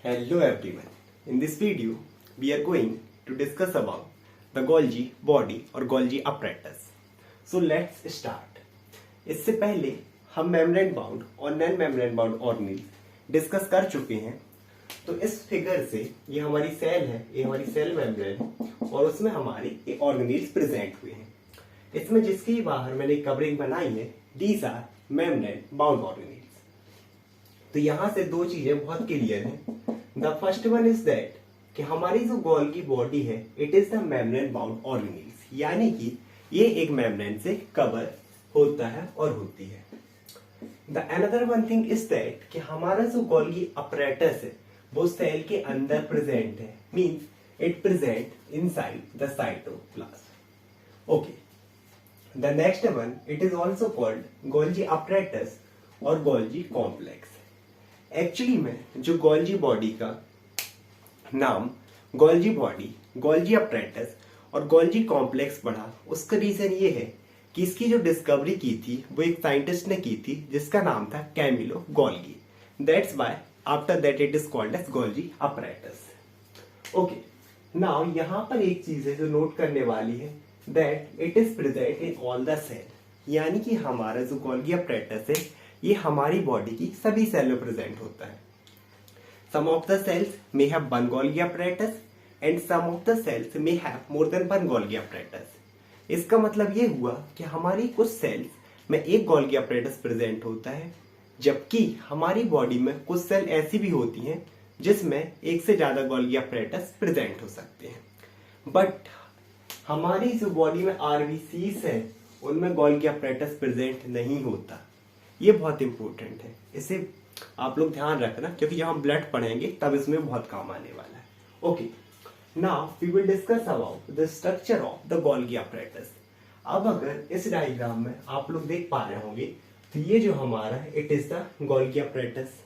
Hello everyone. In this video, we are going to discuss about the Golgi body or Golgi apparatus. So let's start. इससे पहले हम membrane bound और non membrane bound organelles discuss कर चुके हैं। तो इस फिगर से ये हमारी सेल है, ये हमारी सेल मेम्ब्रेन और उसमें हमारे ये ऑर्गेनेल्स प्रेजेंट हुए हैं। इसमें जिसके बाहर मैंने कवरिंग बनाई है, these are membrane bound organelles. तो यहां से दो चीजें बहुत क्लियर हैं। The first one is that कि हमारी जो गोल्गी बॉडी है, it is the membrane bound organelles, यानी कि ये एक मेम्ब्रेन से कवर होता है और होती है। The another one thing is that कि हमारा जो गोल्गी अपरेटस है वो सेल के अंदर प्रेजेंट है, means it present inside the cytoplasm. Okay, the next one it is also called Golgi apparatus और गोल्गी कॉम्प्लेक्स। एक्चुअली में जो गोल्गी बॉडी का नाम गोल्गी बॉडी, गोल्गी अपरेटस और गोल्गी कॉम्प्लेक्स पढ़ा, उसका रीजन ये है कि इसकी जो डिस्कवरी की थी वो एक साइंटिस्ट ने की थी जिसका नाम था Camillo Golgi. That's why after that it is called as Golgi apparatus. Okay, now यहां पर एक चीज है जो नोट करने वाली है, that it is present in all the cell, यानी कि हमारा जो गोल्गी अपरेटस है ये हमारी बॉडी की सभी सेल में प्रेजेंट होता है। Some of the cells may have one Golgi apparatus and some of the cells may have more than one Golgi apparatus। इसका मतलब ये हुआ कि हमारी कुछ सेल्स में एक गोल्गी apparatus प्रेजेंट होता है, जबकि हमारी बॉडी में कुछ सेल ऐसी भी होती हैं जिसमें एक से ज्यादा गोल्गी apparatus प्रेजेंट हो सकते हैं। बट हमारी जो बॉडी में आरबीसीज है उनमें गोल्गी apparatus प्रेजेंट नहीं होता। ये बहुत इंपॉर्टेंट है, इसे आप लोग ध्यान रखना, क्योंकि जब हम ब्लड पढ़ेंगे तब इसमें बहुत काम आने वाला है। Okay, now we will discuss about the structure of the Golgi apparatus. अब अगर इस डायग्राम में आप लोग देख पा रहे होंगे तो ये जो हमारा है it is the Golgi apparatus.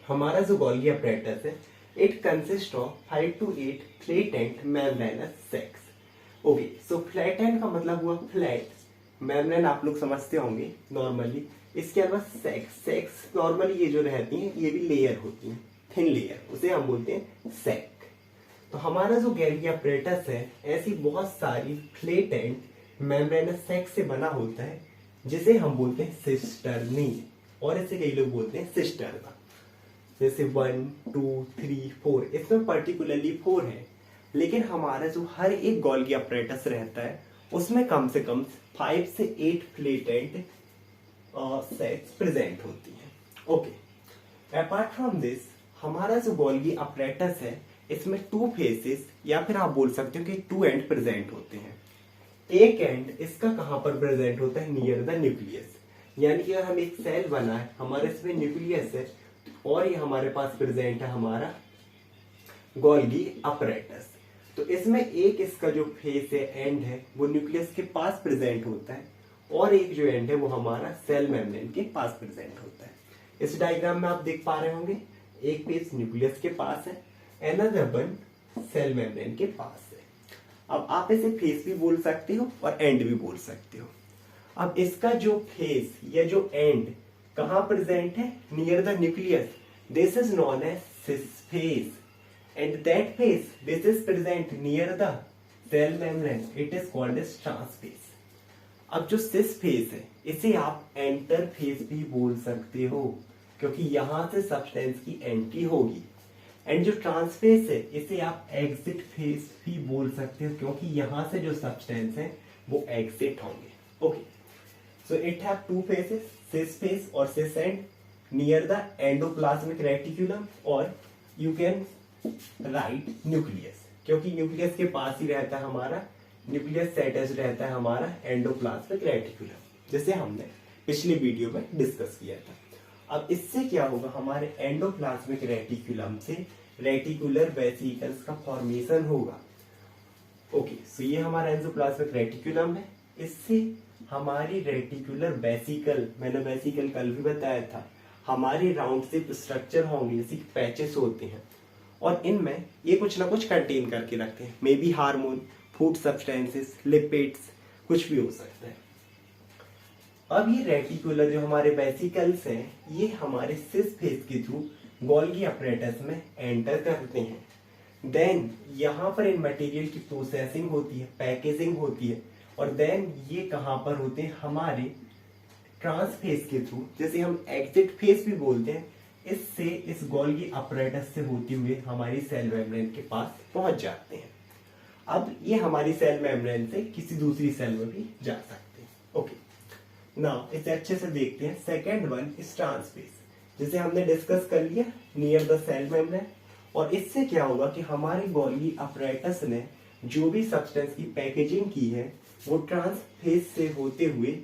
हमारा जो गोल्गी अपरेटस है it consist of 5 to 8 flattened membranous sacs. Okay, so flattened का मतलब हुआ फ्लैट, मेम्ब्रेन आप लोग समझते होंगे नॉर्मली। इसके अलावा सेक्स नॉर्मली ये जो रहती हैं ये भी लेयर होती हैं, थिन लेयर, उसे हम बोलते हैं सैक। तो हमारा जो गोल्गी अपरेटस है ऐसी बहुत सारी फ्लैटेंट मेम्ब्रेनस सैक से बना होता है, जिसे हम बोलते हैं सिस्टर्नी, और इसे कई लोग बोलते हैं सिस्टर्ना। जैसे 1 2 3 4, इसमें पर्टिकुलरली 4 है, लेकिन हमारा जो हर एक गोल्गी अपरेटस रहता है उसमें कम से कम 5 से 8 फ्लैटेंट सेक्स प्रेजेंट होती हैं। ओके, अपार्ट फ्रॉम दिस हमारा जो गोल्गी अपरेटस है इसमें 2 फेसेस या फिर आप बोल सकते हो कि 2 एंड प्रेजेंट होते हैं। एक एंड इसका कहां पर प्रेजेंट होता है, नियर द न्यूक्लियस, यानी कि हम एक सेल बना है, हमारे इसमें न्यूक्लियस है और ये हमारे पास प्रेजेंट है हमारा गोल्गी अपरेटस। तो इसमें एक इसका जो फेस है, एंड है, वो न्यूक्लियस के पास प्रेजेंट होता है और एक जो एंड है वो हमारा सेल मेम्ब्रेन के पास प्रेजेंट होता है। इस डायग्राम में आप देख पा रहे होंगे एक फेस न्यूक्लियस के पास है, अनदर वन सेल मेम्ब्रेन के पास है। अब आप इसे फेस भी बोल सकते हो और एंड भी बोल सकते हो। अब इसका जो फेस या जो एंड कहां प्रेजेंट है, near the nucleus, this is known as cis face, and that face this is present near the cell membrane, it is called as trans face. अब जो सिस फेस है इसे आप एंटर फेस भी बोल सकते हो, क्योंकि यहां से सब्सटेंस की एंट्री होगी। एंड जो ट्रांसफेस है इसे आप एग्जिट फेस भी बोल सकते हो, क्योंकि यहां से जो सब्सटेंस है वो एग्जिट होंगे। Okay, so it have 2 faces, cis face और cis end, near the endoplasmic reticulum, और यू कैन राइट न्यूक्लियस, क्योंकि न्यूक्लियस के पास ही रहता है हमारा, न्यूक्लियस से अटैच रहता है हमारा एंडोप्लाज्मिक रेटिकुलम, जैसे हमने पिछले वीडियो में डिस्कस किया था। अब इससे क्या होगा, हमारे एंडोप्लाज्मिक रेटिकुलम से रेटिकुलर वेसिकल्स का फॉर्मेशन होगा। ओके, सो ये हमारा एंडोप्लाज्मिक रेटिकुलम है, इससे हमारी रेटिकुलर वेसिकल, मैंने वेसिकल कल भी बताया था, हमारे राउंड शेप स्ट्रक्चर होंगे जैसे पैचेस होते हैं, और इनमें ये कुछ ना कुछ कंटेन करके रखते हैं, may be hormone, food substances, lipids, कुछ भी हो सकता है। अब ये रेटिकुलर जो हमारे वेसिकल्स हैं ये हमारे सिस फेस के थ्रू गोल्गी अपरेटस में एंटर करते हैं। देन यहाँ पर इन मटेरियल की प्रोसेसिंग होती है, पैकेजिंग होती है, और देन ये कहाँ पर होते हैं, हमारे ट्रांसफेज के थ्रू, जैसे हम एग्जिट फेज भी बोलते हैं, इससे इस गोल्गी अपरेटस से होते हुए हमारी सेल मेम्ब्रेन के पास पहुंच जाते हैं। अब ये हमारी सेल मेम्ब्रेन से किसी दूसरी सेल में भी जा सकते हैं। ओके, नाउ इसे अच्छे से देखते हैं। सेकेंड वन इज ट्रांसफेज, जिसे हमने डिस्कस कर लिया नियर द सेल मेम्ब्रेन। और इससे क्या होगा कि हमारे गोल्गी अपरेटस ने जो भी सब्सटेंस की पैकेजिंग की है वो ट्रांसफेज से होते हुए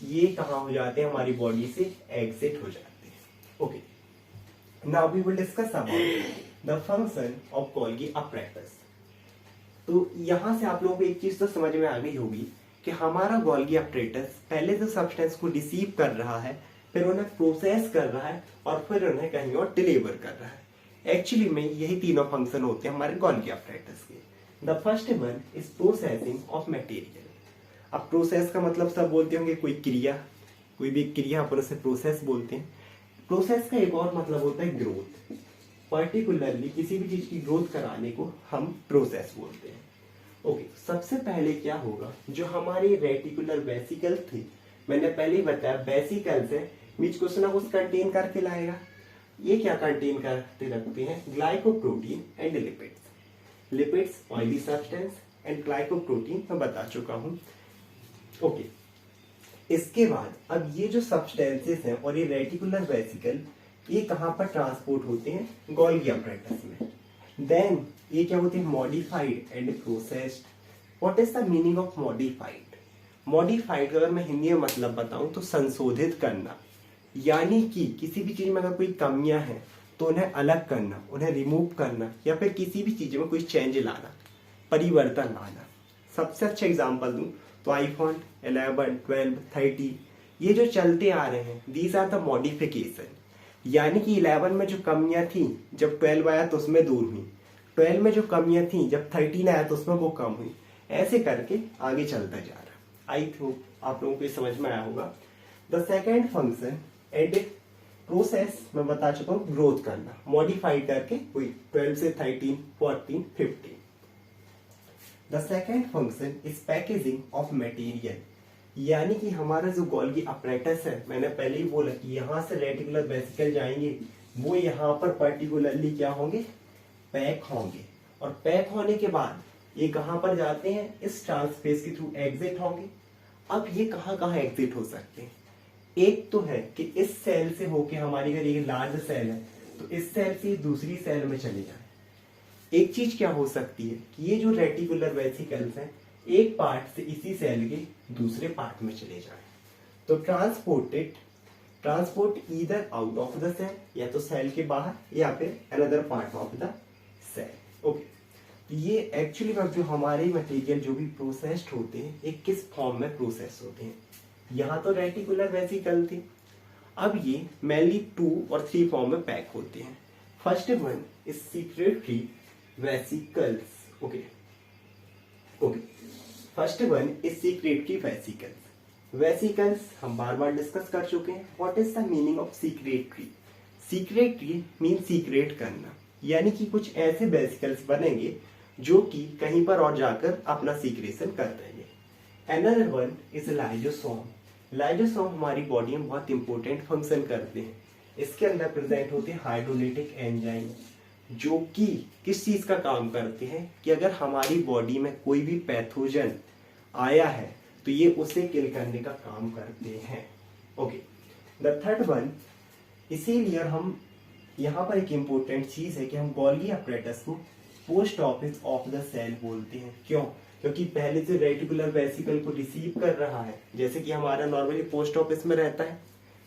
ये कहाँ हो जाते हैं, हमारी बॉडी से एग्जिट हो जाते हैं। Okay, now we will discuss about the function of Golgi apparatus. तो यहां से आप लोगों को एक चीज तो समझ में आ गई होगी कि हमारा गोल्गी अपरेटस पहले तो सब्सटेंस को रिसीव कर रहा है, फिर उन्हें प्रोसेस कर रहा है, और फिर उन्हें कहीं और डिलीवर कर रहा है। एक्चुअली में यही तीनों फंक्शन होते हैं हमारे गोल्गी अपरेटस के। The first one is processing of material. अब प्रोसेस का मतलब सब बोलते होंगे कोई क्रिया, कोई भी क्रिया अपन उसे प्रोसेस बोलते हैं। प्रोसेस का एक और मतलब होता है ग्रोथ। पर्टिकुलरली किसी भी चीज की ग्रोथ कराने को हम प्रोसेस बोलते हैं। ओके, सबसे पहले क्या होगा, जो हमारे रेटिकुलर वेसिकल थे, मैंने पहले ही बताया वेसिकल्स है बीच कुछ ना कुछ कंटेन करके लाएगा। ये क्या कंटेन करते रखते हैं, glycoprotein and lipids. Lipids oily substance and glycoprotein मैं बता चुका हूं। ओके, इसके बाद अब ये जो सब्सटेंसेस हैं और ये रेटिकुलर वेसिकल, ये कहां पर ट्रांसपोर्ट होते हैं, गोल्गी अपरेटस में। देन ये क्या होते हैं, modified and processed. What is the meaning of modified? Modified अगर मैं हिंदी में मतलब बताऊं तो संशोधित करना, यानी कि किसी भी चीज में अगर कोई कमियां हैं तो उन्हें अलग करना, उन्हें रिमूव करना, या फिर किसी भी चीज में कोई चेंज लाना, परिवर्तन लाना। सबसे अच्छा एग्जांपल दूं तो आईफोन 11, 12, 13 ये जो चलते आ रहे हैं, दीज आर द मॉडिफिकेशन। यानी कि 11 में जो कमियां थी जब 12 आया तो उसमें दूर हुई, 12 में जो कमियां थी जब 13 आया तो उसमें वो कम हुई, ऐसे करके आगे चलता जा रहा। आई होप आप लोगों को समझ में आया होगा। The second function and process मैं बता चुका हूँ, ग्रोथ करना, मॉडिफाई करके कोई 12 से 13, 14, 15। The second function is packaging of material, यानी कि हमारा जो गोल्गी अपरेटस है, मैंने पहले ही बोला कि यहां से रेटिकुलर वेसिकल जाएंगे, वो यहाँ पर पर्टिकुलरली क्या होंगे, पैक होंगे। और पैक होने के बाद ये कहां पर जाते हैं, इस ट्रांसफेज के थ्रू एग्जिट होंगे। अब ये कहां कहां एग्जिट हो सकते हैं, एक तो है कि इस सेल से होके, हमारी अगर ये लार्ज सेल है तो इस सेल से दूसरी सेल में चले जाए। एक चीज क्या हो सकती है कि ये जो रेटिकुलर वेसिकल्स हैं एक पार्ट से इसी सेल के दूसरे पार्ट में चले जाएं, तो transport either out of the cell, या तो सेल के बाहर या फिर another part of the cell. Okay, ये एक्चुअली जो हमारे मटेरियल जो भी प्रोसेस्ड होते हैं एक किस फॉर्म में प्रोसेस होते हैं। यहाँ तो रेटिकुलर वेसिकल थी, अब ये मेनली 2 और 3 फॉर्म में पैक होते हैं। First one is secretory vesicles. Okay, first one is secretory vesicles. Vesicles हम बार बार डिस्कस कर चुके हैं। What is the meaning of secretory? Secretory mean secret करना, यानी कि कुछ ऐसे वेसिकल्स बनेंगे जो कि कहीं पर और जाकर अपना सीक्रेशन कर देंगे। Another one is lysosome. Lysosome हमारी बॉडी में बहुत इंपॉर्टेंट फंक्शन करते हैं। इसके अंदर प्रेजेंट होते हैं हाइड्रोलिटिक एंजाइम, जो कि किस चीज का काम करते हैं कि अगर हमारी बॉडी में कोई भी पैथोजन आया है तो ये उसे किल करने का काम करते हैं। ओके, द थर्ड वन, इसीलिए हम यहाँ पर एक इंपॉर्टेंट चीज है कि हम गोल्गी अपरेटस को post office of the cell बोलते हैं। क्यों? क्योंकि पहले से रेटिकुलर वेसिकल को रिसीव कर रहा है, जैसे कि हमारा नॉर्मली पोस्ट ऑफिस में रहता है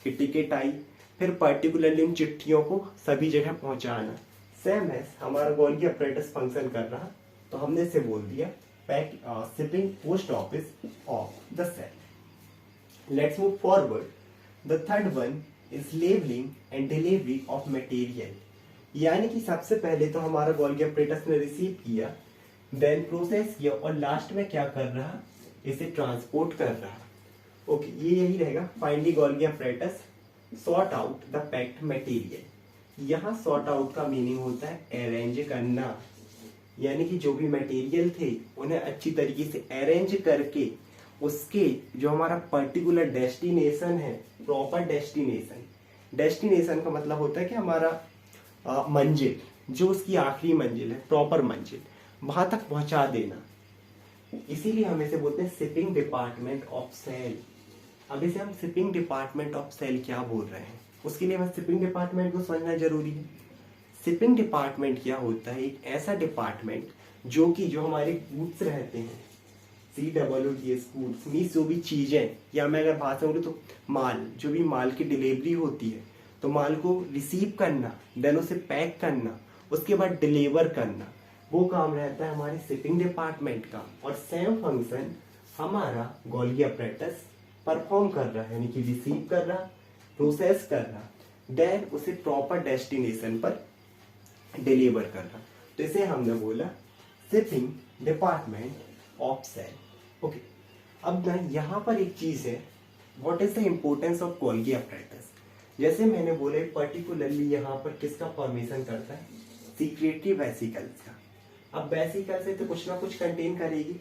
कि टिकट आई, फिर पर्टिकुलरली उन चिट्ठियों को सभी जगह पहुंचाना। सेम है हमारा गोल्गी अपरेटस फंक्शन कर रहा, तो हमने इसे बोल दिया shipping post office of the cell. Let's move forward. The third one is labelling and delivery of material, यानी कि सबसे पहले तो हमारा गोल्गी अपरेटस ने रिसीव किया, देन प्रोसेस किया, और लास्ट में क्या कर रहा, इसे ट्रांसपोर्ट कर रहा। ओके, ये यही रहेगा। Finally Golgi apparatus sort out the packed material, यहाँ सॉर्ट आउट का मीनिंग होता है अरेंज करना, यानी कि जो भी मटेरियल थे उन्हें अच्छी तरीके से अरेंज करके उसके जो हमारा पर्टिकुलर डेस्टिनेशन है, प्रॉपर डेस्टिनेशन का मतलब होता है कि हमारा मंजिल, जो उसकी आखिरी मंजिल है, प्रॉपर मंजिल, वहां तक पहुंचा देना। इसीलिए हम इसे बोलते हैं शिपिंग डिपार्टमेंट ऑफ सेल। अब इसे हम शिपिंग डिपार्टमेंट ऑफ सेल क्या बोल रहे हैं, उसके लिए हमें शिपिंग डिपार्टमेंट को समझना जरूरी है। शिपिंग डिपार्टमेंट क्या होता है? एक ऐसा डिपार्टमेंट जो कि जो हमारे गुड्स रहते हैं, CWDS गुड्स मीन्स जो भी चीजें, या मैं अगर भाषा बोलूं तो माल, जो भी माल की डिलीवरी होती है, तो माल को रिसीव करना, देन उसे पैक करना, उसके बाद डिलीवर करना, वो काम रहता है हमारे शिपिंग डिपार्टमेंट का। और सेम फंक्शन हमारा गोल्गी अपरेटस परफॉर्म कर रहा है, यानी कि रिसीव कर रहा, प्रोसेस कर रहा, देन उसे प्रॉपर डेस्टिनेशन पर डिलीवर कर रहा। तो इसे हमने बोला shipping department of cell. Okay, अब ना यहाँ पर एक चीज है, what is the importance of Golgi apparatus. जैसे मैंने बोला पर्टिकुलरली यहाँ पर किसका फॉर्मेशन करता है? सीक्रेटरी वेसिकल्स का। अब वेसिकल से तो कुछ ना कुछ कंटेन करेगी।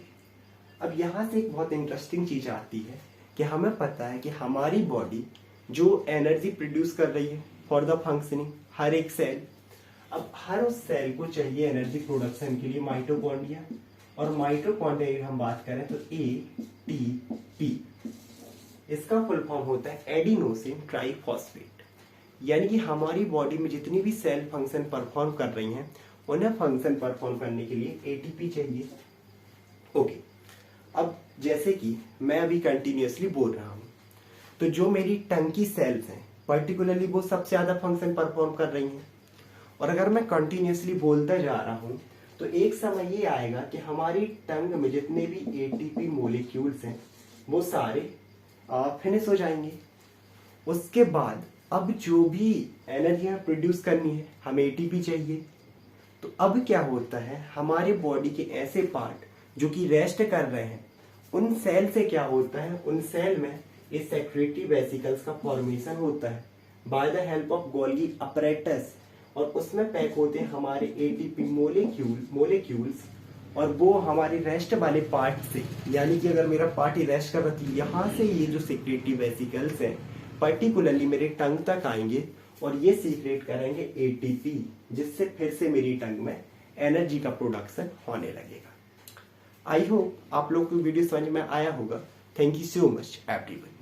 अब यहाँ से एक बहुत इंटरेस्टिंग चीज आती है कि हमें पता है कि हमारी बॉडी जो एनर्जी प्रोड्यूस कर रही है फॉर द फंक्शनिंग, हर एक सेल, अब हर उस सेल को चाहिए एनर्जी प्रोडक्शन के लिए माइटोकॉन्ड्रिया, और माइटोकॉन्ड्रिया की हम बात करें तो ATP, इसका फुल फॉर्म होता है एडिनोसिन ट्राइफॉस्फेट। यानी कि हमारी बॉडी में जितनी भी सेल फंक्शन परफॉर्म कर रही हैं, उन्हें फंक्शन परफॉर्म करने के लिए ATP चाहिए। ओके, अब जैसे कि मैं अभी कंटिन्यूअसली बोल रहा हूं, तो जो मेरी टंग की सेल्स हैं पर्टिकुलरली वो सबसे ज्यादा फंक्शन परफॉर्म कर रही हैं। और अगर मैं कंटिन्यूअसली बोलता जा रहा हूं तो एक समय ये आएगा कि हमारी टंग में जितने भी ATP मोलिक्यूल्स हैं वो सारे फिनिश हो जाएंगे। उसके बाद अब जो भी एनर्जी हमें प्रोड्यूस करनी है, हमें ATP चाहिए। तो अब क्या होता है, हमारे बॉडी के ऐसे पार्ट जो कि रेस्ट कर रहे हैं, उन सेल से क्या होता है, उन सेल में इस सेक्रेटरी वेसिकल्स का फॉर्मेशन होता है by the help of Golgi apparatus, और उसमें पैक होते हैं हमारे ATP मोलिक्यूल्स, और वो हमारे रेस्ट वाले पार्ट से, यानी कि अगर मेरा पार्ट ही रेस्ट कर रहा है, यहाँ से ये जो सेक्रेटरी वेसिकल्स हैं पर्टिकुलरली मेरे टंग तक आएंगे और ये सीक्रेट करेंगे ATP, जिससे फिर से मेरी टंग में एनर्जी का प्रोडक्शन होने लगेगा। आई होप आप लोग को वीडियो समझ में आया होगा। Thank you so much everyone.